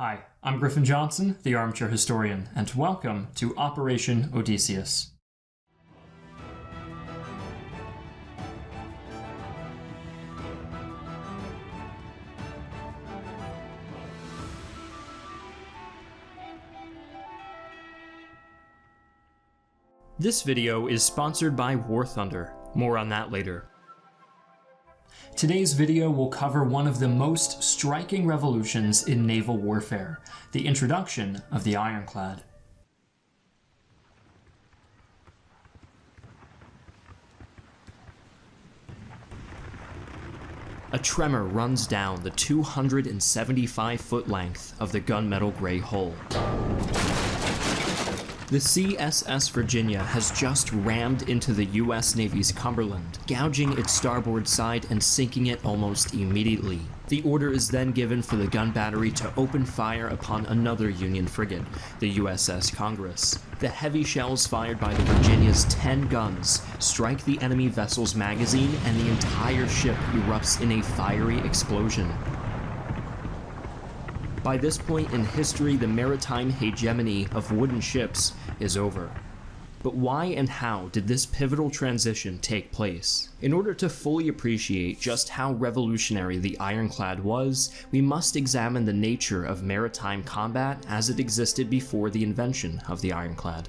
Hi, I'm Griffin Johnson, the Armchair Historian, and welcome to Operation Odysseus. This video is sponsored by War Thunder. More on that later. Today's video will cover one of the most striking revolutions in naval warfare, the introduction of the Ironclad. A tremor runs down the 275-foot length of the gunmetal gray hull. The CSS Virginia has just rammed into the US Navy's Cumberland, gouging its starboard side and sinking it almost immediately. The order is then given for the gun battery to open fire upon another Union frigate, the USS Congress. The heavy shells fired by the Virginia's 10 guns strike the enemy vessel's magazine, and the entire ship erupts in a fiery explosion. By this point in history, the maritime hegemony of wooden ships is over. But why and how did this pivotal transition take place? In order to fully appreciate just how revolutionary the Ironclad was, we must examine the nature of maritime combat as it existed before the invention of the Ironclad.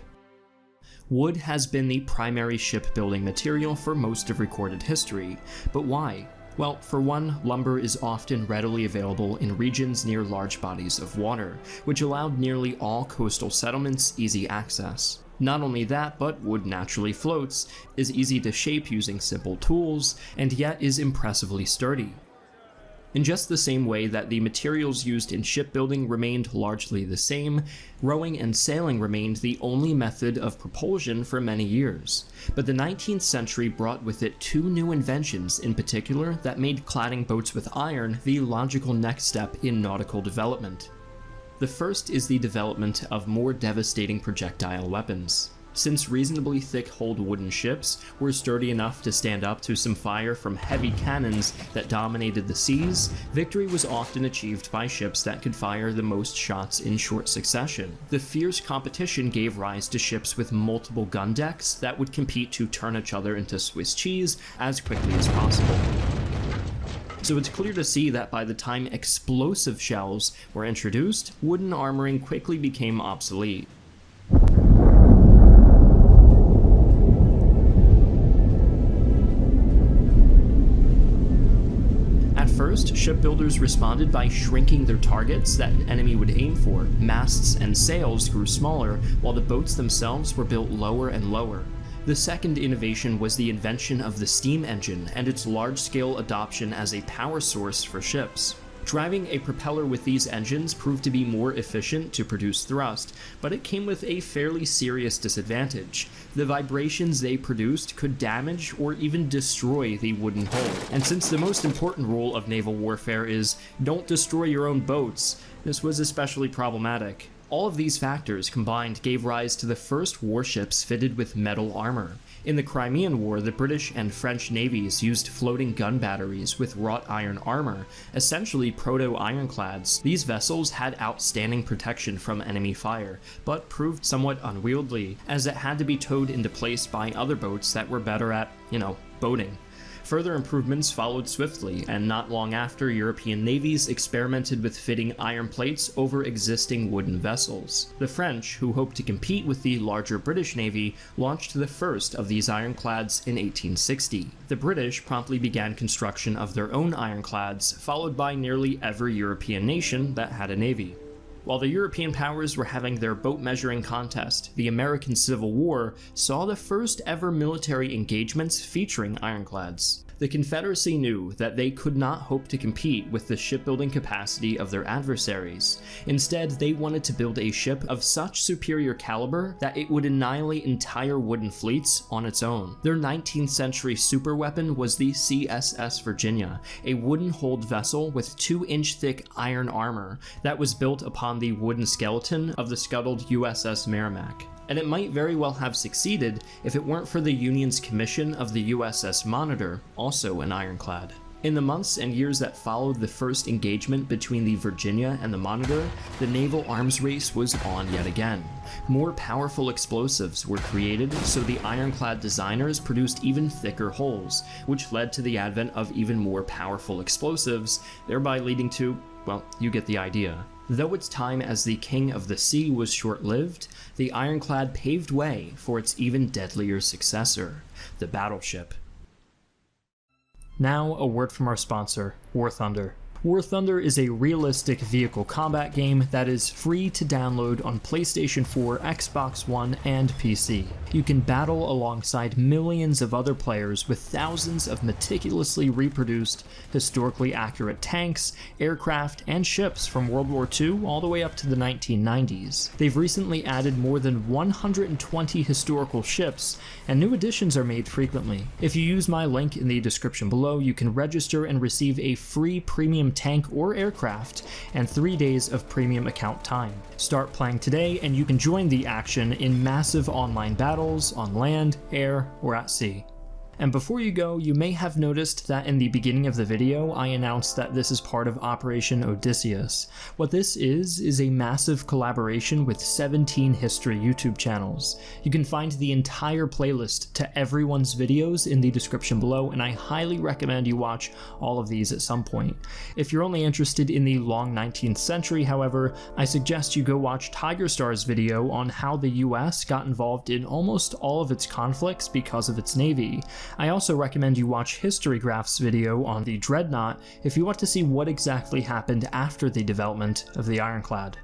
Wood has been the primary shipbuilding material for most of recorded history, but why? Well, for one, lumber is often readily available in regions near large bodies of water, which allowed nearly all coastal settlements easy access. Not only that, but wood naturally floats, is easy to shape using simple tools, and yet is impressively sturdy. In just the same way that the materials used in shipbuilding remained largely the same, rowing and sailing remained the only method of propulsion for many years. But the 19th century brought with it two new inventions in particular that made cladding boats with iron the logical next step in nautical development. The first is the development of more devastating projectile weapons. Since reasonably thick-hulled wooden ships were sturdy enough to stand up to some fire from heavy cannons that dominated the seas, victory was often achieved by ships that could fire the most shots in short succession. The fierce competition gave rise to ships with multiple gun decks that would compete to turn each other into Swiss cheese as quickly as possible. So it's clear to see that by the time explosive shells were introduced, wooden armoring quickly became obsolete. First, shipbuilders responded by shrinking their targets that an enemy would aim for. Masts and sails grew smaller, while the boats themselves were built lower and lower. The second innovation was the invention of the steam engine and its large-scale adoption as a power source for ships. Driving a propeller with these engines proved to be more efficient to produce thrust, but it came with a fairly serious disadvantage. The vibrations they produced could damage or even destroy the wooden hull. And since the most important rule of naval warfare is don't destroy your own boats, this was especially problematic. All of these factors combined gave rise to the first warships fitted with metal armor. In the Crimean War, the British and French navies used floating gun batteries with wrought iron armor, essentially proto-ironclads. These vessels had outstanding protection from enemy fire, but proved somewhat unwieldy, as it had to be towed into place by other boats that were better at, boating. Further improvements followed swiftly, and not long after, European navies experimented with fitting iron plates over existing wooden vessels. The French, who hoped to compete with the larger British Navy, launched the first of these ironclads in 1860. The British promptly began construction of their own ironclads, followed by nearly every European nation that had a navy. While the European powers were having their boat measuring contest, the American Civil War saw the first ever military engagements featuring ironclads. The Confederacy knew that they could not hope to compete with the shipbuilding capacity of their adversaries. Instead, they wanted to build a ship of such superior caliber that it would annihilate entire wooden fleets on its own. Their 19th century superweapon was the CSS Virginia, a wooden-hulled vessel with 2-inch thick iron armor that was built upon the wooden skeleton of the scuttled USS Merrimack. And it might very well have succeeded if it weren't for the Union's commission of the USS Monitor, also an ironclad. In the months and years that followed the first engagement between the Virginia and the Monitor, the naval arms race was on yet again. More powerful explosives were created, so the Ironclad designers produced even thicker hulls, which led to the advent of even more powerful explosives, thereby leading to, well, you get the idea. Though its time as the king of the sea was short-lived, the Ironclad paved way for its even deadlier successor, the Battleship. Now, a word from our sponsor, War Thunder. War Thunder is a realistic vehicle combat game that is free to download on PlayStation 4, Xbox One, and PC. You can battle alongside millions of other players with thousands of meticulously reproduced, historically accurate tanks, aircraft, and ships from World War II all the way up to the 1990s. They've recently added more than 120 historical ships, and new additions are made frequently. If you use my link in the description below, you can register and receive a free premium tank or aircraft, and 3 days of premium account time. Start playing today and you can join the action in massive online battles on land, air, or at sea. And before you go, you may have noticed that in the beginning of the video, I announced that this is part of Operation Odysseus. What this is a massive collaboration with 17 history YouTube channels. You can find the entire playlist to everyone's videos in the description below, and I highly recommend you watch all of these at some point. If you're only interested in the long 19th century, however, I suggest you go watch Tiger Star's video on how the US got involved in almost all of its conflicts because of its navy. I also recommend you watch History Graph's video on the Dreadnought if you want to see what exactly happened after the development of the Ironclad.